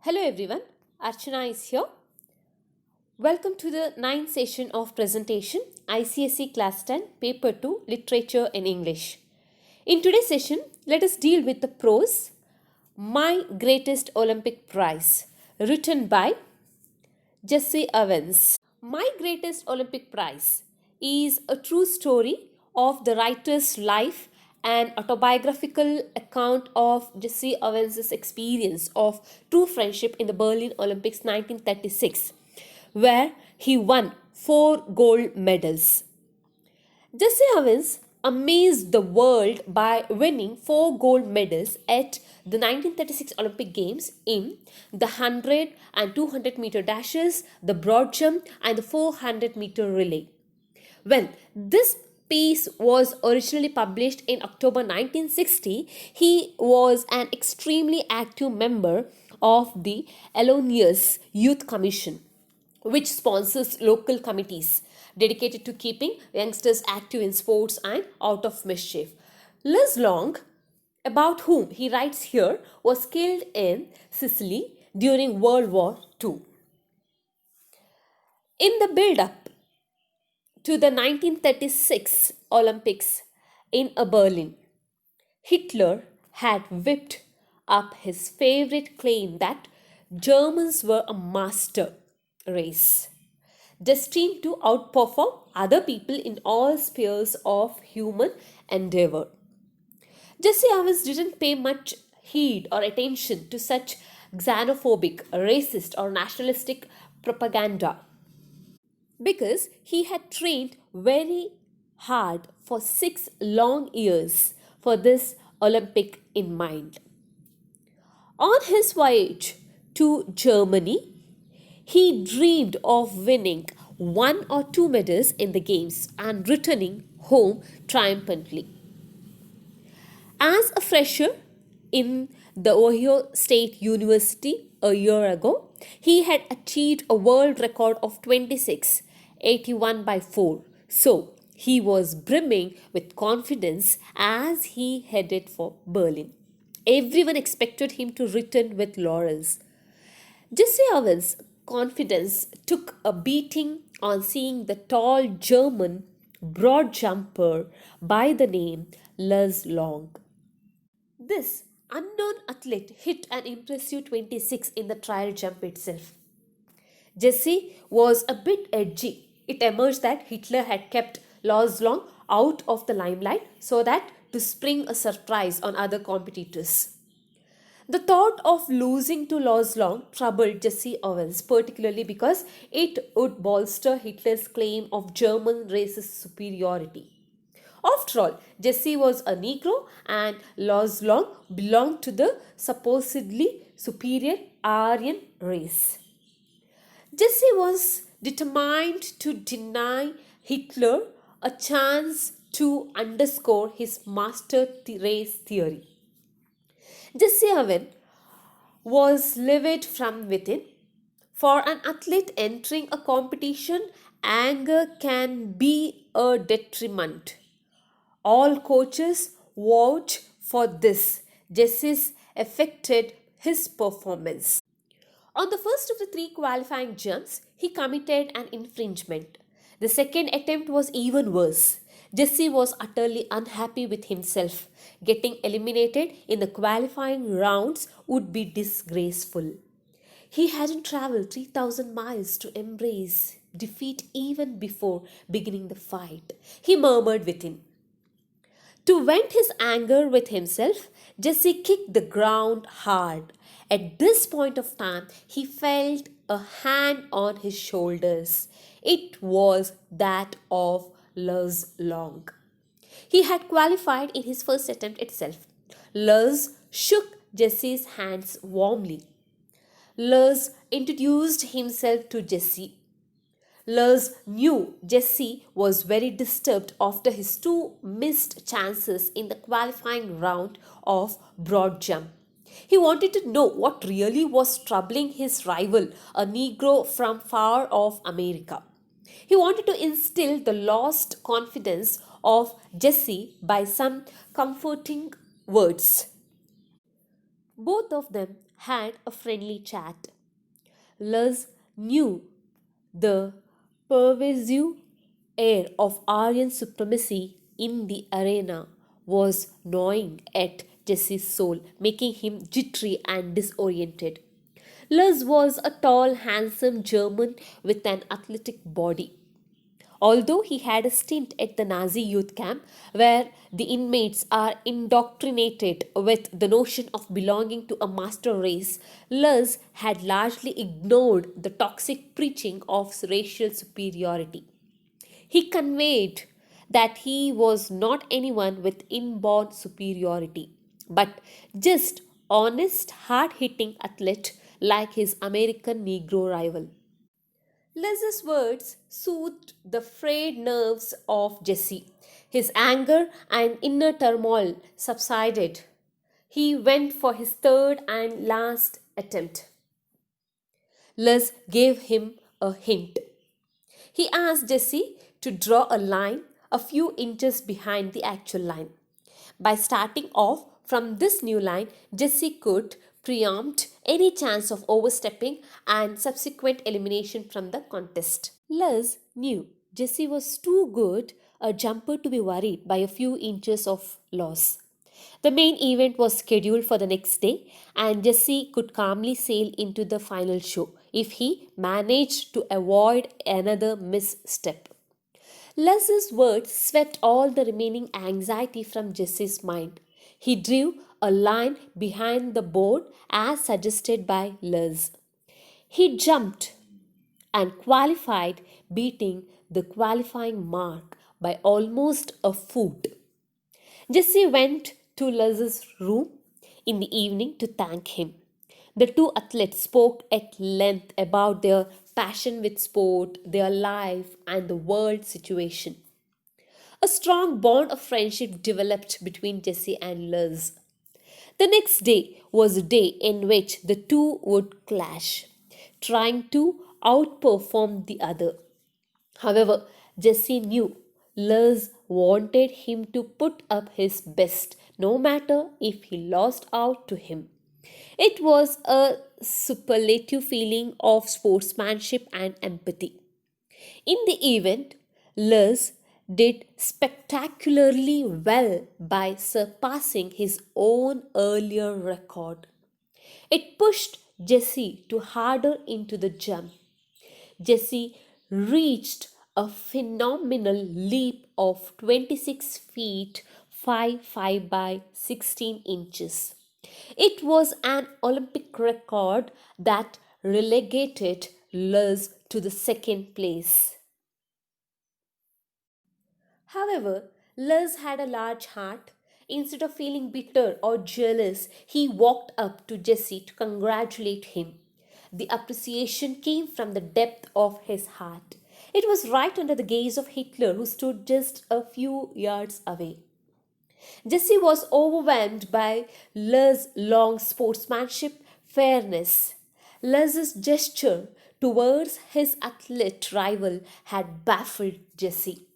Hello everyone, Archana is here. Welcome to the ninth session of presentation ICSE Class 10 Paper 2 Literature in English. In today's session, let us deal with the prose My Greatest Olympic Prize, written by Jesse Owens. My Greatest Olympic Prize is a true story of the writer's life and autobiographical account of Jesse Owens' experience of true friendship in the Berlin Olympics 1936, where he won 4 gold medals. Jesse Owens amazed the world by winning 4 gold medals at the 1936 Olympic Games in the 100 and 200-meter dashes, the broad jump, and the 400-meter relay. When this piece was originally published in October 1960, he was an extremely active member of the Alonius Youth Commission, which sponsors local committees dedicated to keeping youngsters active in sports and out of mischief. Liz Long, about whom he writes here, was killed in Sicily during World War II. In the build up to the 1936 Olympics in Berlin, Hitler had whipped up his favorite claim that Germans were a master race, destined to outperform other people in all spheres of human endeavor. Jesse Owens didn't pay much heed or attention to such xenophobic, racist, or nationalistic propaganda because he had trained very hard for 6 long years for this Olympic in mind. On his voyage to Germany, he dreamed of winning 1 or 2 medals in the games and returning home triumphantly. As a fresher in the Ohio State University a year ago, he had achieved a world record of 26:81 by 4. So, he was brimming with confidence as he headed for Berlin. Everyone expected him to return with laurels. Jesse Owens' confidence took a beating on seeing the tall German broad jumper by the name Luz Long. This unknown athlete hit an impressive 26 in the trial jump itself. Jesse was a bit edgy. It emerged that Hitler had kept Luz Long out of the limelight so that to spring a surprise on other competitors. The thought of losing to Luz Long troubled Jesse Owens, particularly because it would bolster Hitler's claim of German racist superiority. After all, Jesse was a Negro and Luz Long belonged to the supposedly superior Aryan race. Jesse was determined to deny Hitler a chance to underscore his master race theory. Jesse Owens was livid from within. For an athlete entering a competition, anger can be a detriment. All coaches vouch for this. Jesse's affected his performance. On the first of the 3 qualifying jumps, he committed an infringement. The second attempt was even worse. Jesse was utterly unhappy with himself. Getting eliminated in the qualifying rounds would be disgraceful. He hadn't traveled 3,000 miles to embrace defeat even before beginning the fight. He murmured within. To vent his anger with himself, Jesse kicked the ground hard. At this point of time, he felt a hand on his shoulders. It was that of Luz Long. He had qualified in his first attempt itself. Luz shook Jesse's hands warmly. Luz introduced himself to Jesse. Luz knew Jesse was very disturbed after his 2 missed chances in the qualifying round of broad jump. He wanted to know what really was troubling his rival, a Negro from far off America. He wanted to instill the lost confidence of Jesse by some comforting words. Both of them had a friendly chat. Luz knew the pervasive air of Aryan supremacy in the arena was gnawing at Jesse's soul, making him jittery and disoriented. Luz was a tall, handsome German with an athletic body. Although he had a stint at the Nazi youth camp where the inmates are indoctrinated with the notion of belonging to a master race, Luz had largely ignored the toxic preaching of racial superiority. He conveyed that he was not anyone with inborn superiority, but just honest, hard-hitting athlete like his American Negro rival. Liz's words soothed the frayed nerves of Jesse. His anger and inner turmoil subsided. He went for his third and last attempt. Liz gave him a hint. He asked Jesse to draw a line a few inches behind the actual line. By starting off from this new line, Jesse could preempt any chance of overstepping and subsequent elimination from the contest. Liz knew Jesse was too good a jumper to be worried by a few inches of loss. The main event was scheduled for the next day, and Jesse could calmly sail into the final show if he managed to avoid another misstep. Liz's words swept all the remaining anxiety from Jesse's mind. He drew a line behind the board as suggested by Liz. He jumped and qualified, beating the qualifying mark by almost a foot. Jesse went to Liz's room in the evening to thank him. The two athletes spoke at length about their passion with sport, their life, and the world situation. A strong bond of friendship developed between Jesse and Liz. The next day was a day in which the two would clash, trying to outperform the other. However, Jesse knew Liz wanted him to put up his best, no matter if he lost out to him. It was a superlative feeling of sportsmanship and empathy. In the event, Liz did spectacularly well by surpassing his own earlier record. It pushed Jesse to harder into the jump. Jesse reached a phenomenal leap of 26 feet 5 by 16 inches. It was an Olympic record that relegated Liz to the second place. However, Liz had a large heart. Instead of feeling bitter or jealous, he walked up to Jesse to congratulate him. The appreciation came from the depth of his heart. It was right under the gaze of Hitler, who stood just a few yards away. Jesse was overwhelmed by Liz's long sportsmanship fairness. Liz's gesture towards his athlete rival had baffled Jesse.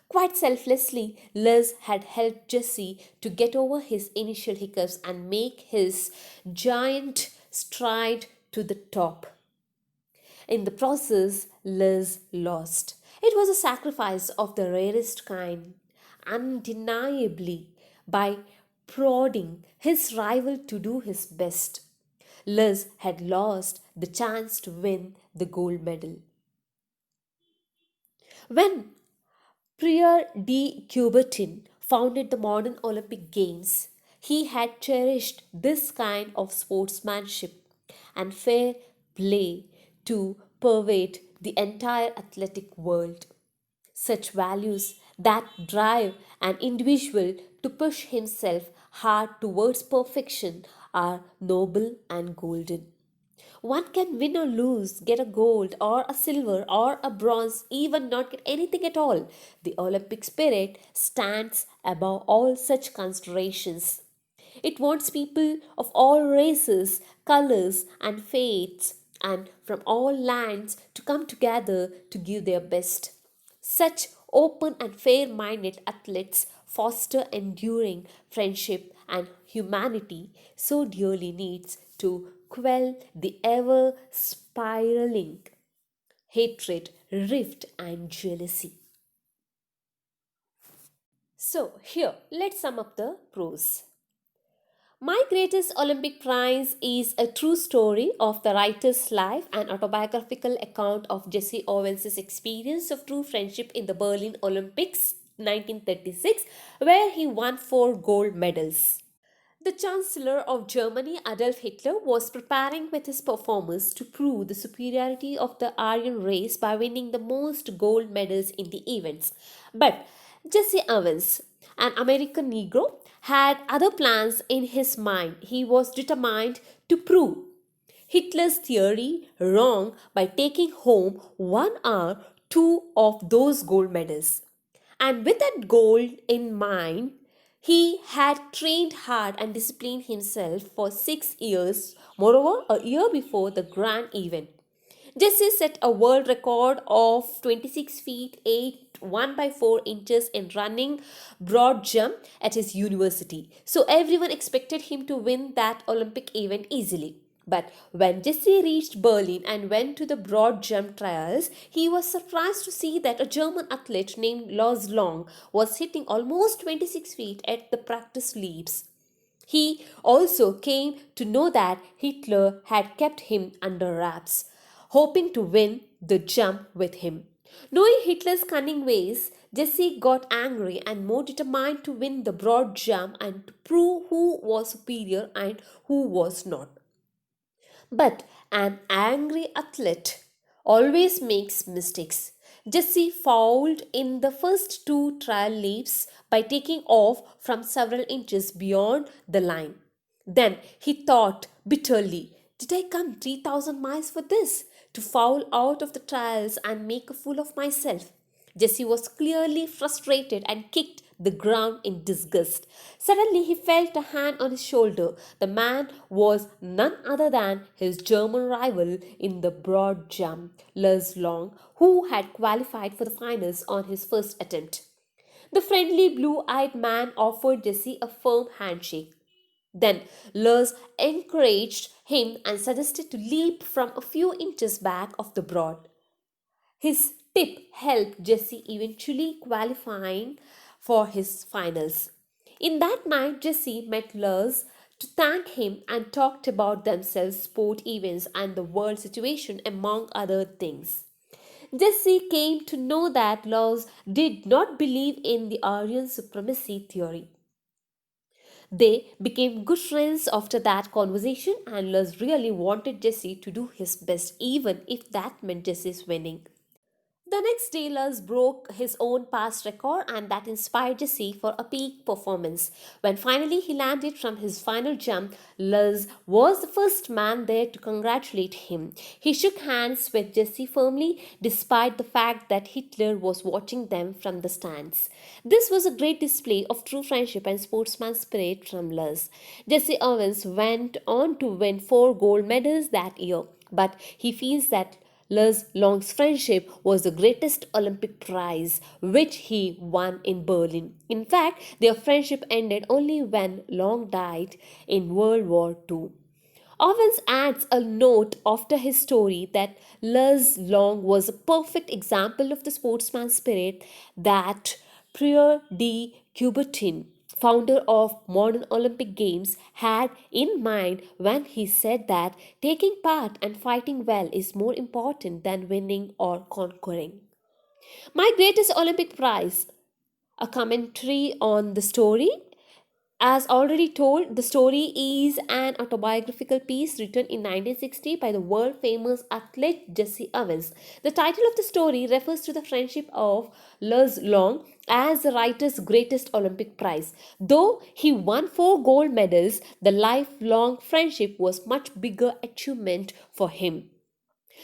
Quite selflessly, Liz had helped Jesse to get over his initial hiccups and make his giant stride to the top. In the process, Liz lost. It was a sacrifice of the rarest kind, undeniably, by prodding his rival to do his best. Liz had lost the chance to win the gold medal. When Pierre de Coubertin founded the modern Olympic Games, he had cherished this kind of sportsmanship and fair play to pervade the entire athletic world. Such values that drive an individual to push himself hard towards perfection are noble and golden. One can win or lose, get a gold or a silver or a bronze, even not get anything at all. The Olympic spirit stands above all such considerations. It wants people of all races, colors, and faiths, and from all lands to come together to give their best. Such open and fair minded athletes foster enduring friendship and humanity so dearly needs to quell the ever spiraling hatred, rift, and jealousy. So, here, let's sum up the pros. My Greatest Olympic Prize is a true story of the writer's life and autobiographical account of Jesse Owens' experience of true friendship in the Berlin Olympics 1936, where he won 4 gold medals. The Chancellor of Germany, Adolf Hitler, was preparing with his performers to prove the superiority of the Aryan race by winning the most gold medals in the events. But Jesse Owens, an American Negro, had other plans in his mind. He was determined to prove Hitler's theory wrong by taking home one or two of those gold medals. And with that goal in mind, he had trained hard and disciplined himself for 6 years, moreover, a year before the grand event. Jesse set a world record of 26 feet 8 1 by 4 inches in running broad jump at his university. So everyone expected him to win that Olympic event easily. But when Jesse reached Berlin and went to the broad jump trials, he was surprised to see that a German athlete named Lars Long was hitting almost 26 feet at the practice leaps. He also came to know that Hitler had kept him under wraps, hoping to win the jump with him. Knowing Hitler's cunning ways, Jesse got angry and more determined to win the broad jump and to prove who was superior and who was not. But an angry athlete always makes mistakes. Jesse fouled in the first 2 trial leaps by taking off from several inches beyond the line. Then he thought bitterly, did I come 3,000 miles for this? To foul out of the trials and make a fool of myself? Jesse was clearly frustrated and kicked the ground in disgust. Suddenly, he felt a hand on his shoulder. The man was none other than his German rival in the broad jump, Lars Long, who had qualified for the finals on his first attempt. The friendly blue eyed man offered Jesse a firm handshake. Then Lurs encouraged him and suggested to leap from a few inches back of the broad. His tip helped Jesse eventually qualifying for his finals. In that night, Jesse met Lurs to thank him and talked about themselves, sport events, and the world situation, among other things. Jesse came to know that Lurs did not believe in the Aryan supremacy theory. They became good friends after that conversation, and Lurs really wanted Jesse to do his best, even if that meant Jesse's winning. The next day, Lars broke his own past record, and that inspired Jesse for a peak performance. When finally he landed from his final jump, Lars was the first man there to congratulate him. He shook hands with Jesse firmly, despite the fact that Hitler was watching them from the stands. This was a great display of true friendship and sportsman spirit from Lars. Jesse Owens went on to win 4 gold medals that year, but he feels that Lars Long's friendship was the greatest Olympic prize which he won in Berlin. In fact, their friendship ended only when Long died in World War II. Owens adds a note after his story that Lars Long was a perfect example of the sportsman spirit that Pierre de Coubertin, founder of modern Olympic Games, had in mind when he said that taking part and fighting well is more important than winning or conquering. My Greatest Olympic Prize, a commentary on the story. As already told, the story is an autobiographical piece written in 1960 by the world famous athlete Jesse Owens. The title of the story refers to the friendship of Lars Long as the writer's greatest Olympic prize. Though he won 4 gold medals, the lifelong friendship was much bigger achievement for him.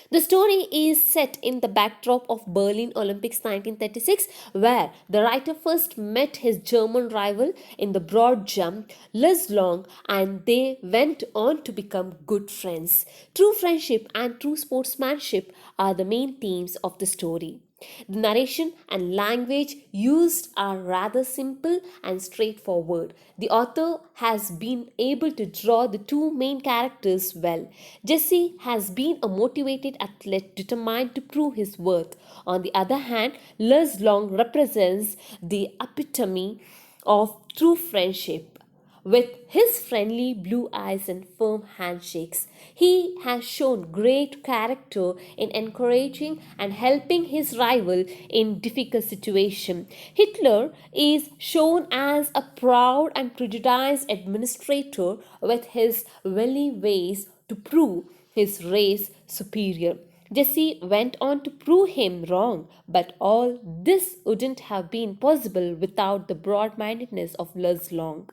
The story is set in the backdrop of Berlin Olympics 1936, where the writer first met his German rival in the broad jump, Lars Long, and they went on to become good friends. True friendship and true sportsmanship are the main themes of the story. The narration and language used are rather simple and straightforward. The author has been able to draw the two main characters well. Jesse has been a motivated athlete determined to prove his worth. On the other hand, Les Long represents the epitome of true friendship. With his friendly blue eyes and firm handshakes, he has shown great character in encouraging and helping his rival in difficult situations. Hitler is shown as a proud and prejudiced administrator with his wily ways to prove his race superior. Jesse went on to prove him wrong, but all this wouldn't have been possible without the broad mindedness of Les Long.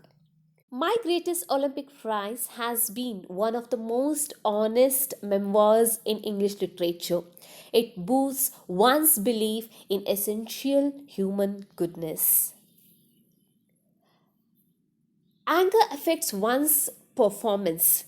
My Greatest Olympic Prize has been one of the most honest memoirs in English literature. It boosts one's belief in essential human goodness. Anger affects one's performance.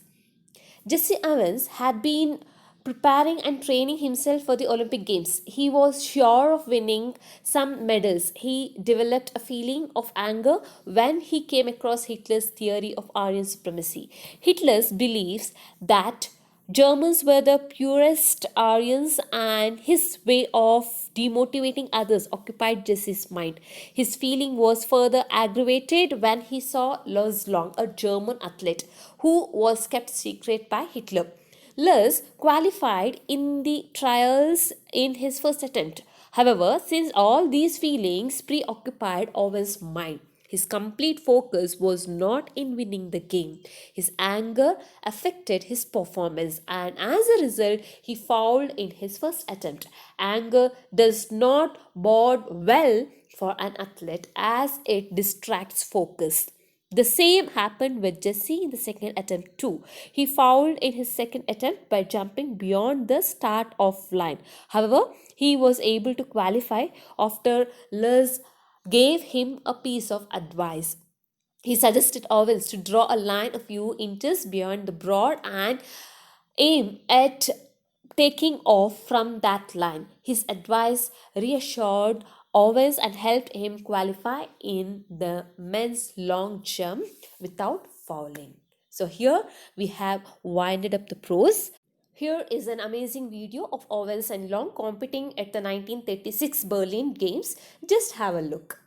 Jesse Owens had been preparing and training himself for the Olympic Games. He was sure of winning some medals. He developed a feeling of anger when he came across Hitler's theory of Aryan supremacy. Hitler's beliefs that Germans were the purest Aryans, and his way of demotivating others occupied Jesse's mind. His feeling was further aggravated when he saw Lars Long, a German athlete who was kept secret by Hitler. Lars qualified in the trials in his first attempt. However, since all these feelings preoccupied Owen's mind, his complete focus was not in winning the game. His anger affected his performance, and as a result, he fouled in his first attempt. Anger does not bode well for an athlete as it distracts focus. The same happened with Jesse in the second attempt too. He fouled in his second attempt by jumping beyond the start off line. However, he was able to qualify after Les gave him a piece of advice. He suggested Owens to draw a line a few inches beyond the broad and aim at taking off from that line. His advice reassured Owens and helped him qualify in the men's long jump without fouling. So here we have winded up the pros. Here is an amazing video of Owens and Long competing at the 1936 Berlin Games. Just have a look.